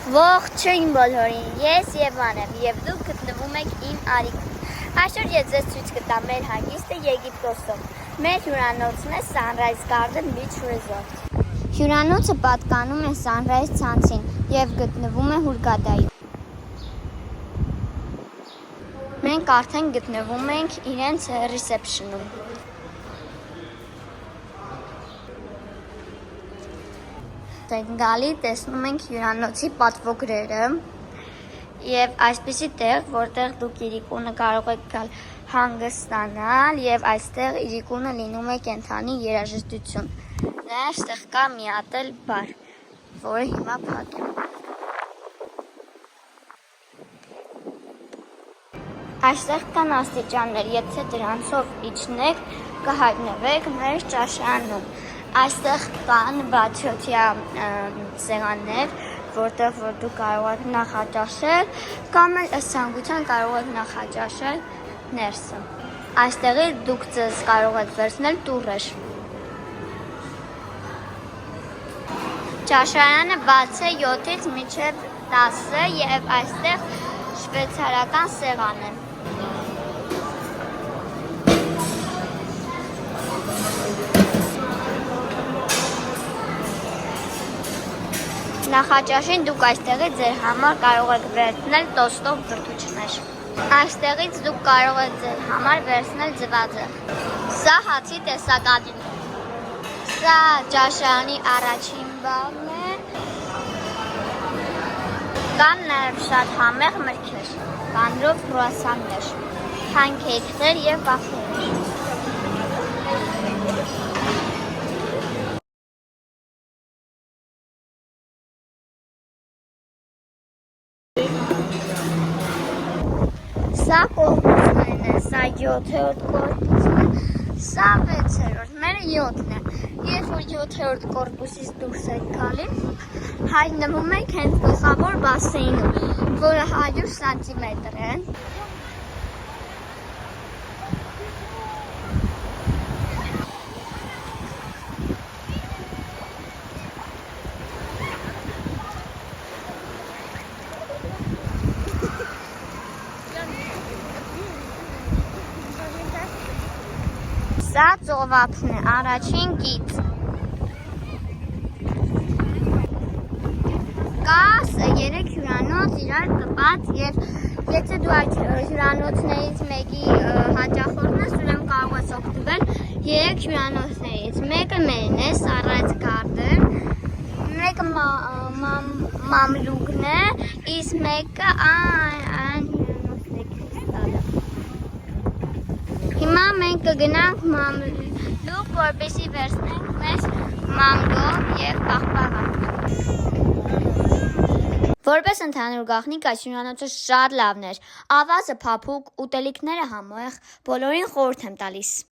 Ողջույն բոլորին, ես Եվան եմ և դուք գտնվում եք իմ արիքում։ Այսօր ես ձեզ ցույց կտամ մեր հանգիստը Եգիպտոսում։ Մեր հյուրանոցն է Sunrise Garden Beach Resort։ Հյուրանոցը պատկանում է Sunrise ցանցին և գտնվում է Հուրգադայում։ Մենք արդեն գտնվում ենք իրենց ռիսեպշնում։ Գալի տեսնում ենք հյուրանոցի պատվոգրերը և այսպիսի տեղ, որտեղ դուք իրիկունը կարող եք գալ հանգստանալ և այստեղ իրիկունը լինում է կենդանի երաժշտություն։ Նաև այստեղ կա մի հատ էլ բար, որը հիմա փակ է։ Այստեղ կան աստիճաններ, եթե դրանցով իջնեք, կհայտնվեք մեր ճաշարանում։ Այստեղ կան բացօթյա սեղաններ, որտեղ որ դուք կարող եք նախաճաշել, կամ էլ ըստ ցանկության կարող եք նախաճաշել ներսը։ Այստեղից դուք ձեզ կարող եք վերցնել տուրեր։ Ճաշարանը բաց է 7-ից մինչև 10 և այստեղ շվեյցարական սեղան է։ Նախաճաշին դուք այստեղից ձեր համար կարող եք վերցնել տոստով բրդուճներ։ Այստեղից դուք կարող եք ձեր համար վերցնել ձվածեղ։ Սա հացի տեսականին։ Սա ճաշարանի առաջին բանն է։ Կան նաև շատ համեղ մրգեր, կանրով կրուասաններ, փանքեյքներ և վաֆլեր։ Սա կորպուսն է, սա 7-րդ կորպուսն է, սա 6-րդ, մերը 7-ն է։ Երբ որ 7-րդ կորպուսից դուրս եք գալի, հայտնվում եք հենց գլխավոր բասեյնում, որը 100 սանտիմետր է։ Սա ծովափն է, առաջին գիծ։ Կա 3 հյուրանոց իրար կպած և եթե դու այդ հյուրանոցներից մեկի հաճախորդն ես, ուրեմն կարող ես օգտվել 3 հյուրանոցներից։ Մեկը մերն է, Sunrise Garden, մեկը Մամլուկն է, իսկ մեկը այն հյուրանոցն է Կրիստալը։ Հիմա մենք կգնանք Մամլուկ, որպեսզի վերցնենք մեզ մանգո և պաղպաղակ։ Որպես ընդհանուր գաղտնիք այս հյուրանոցը շատ լավն էր, ավազը փափուկ, ուտելիքները համեղ, բոլորին խորհուրդ եմ տալիս։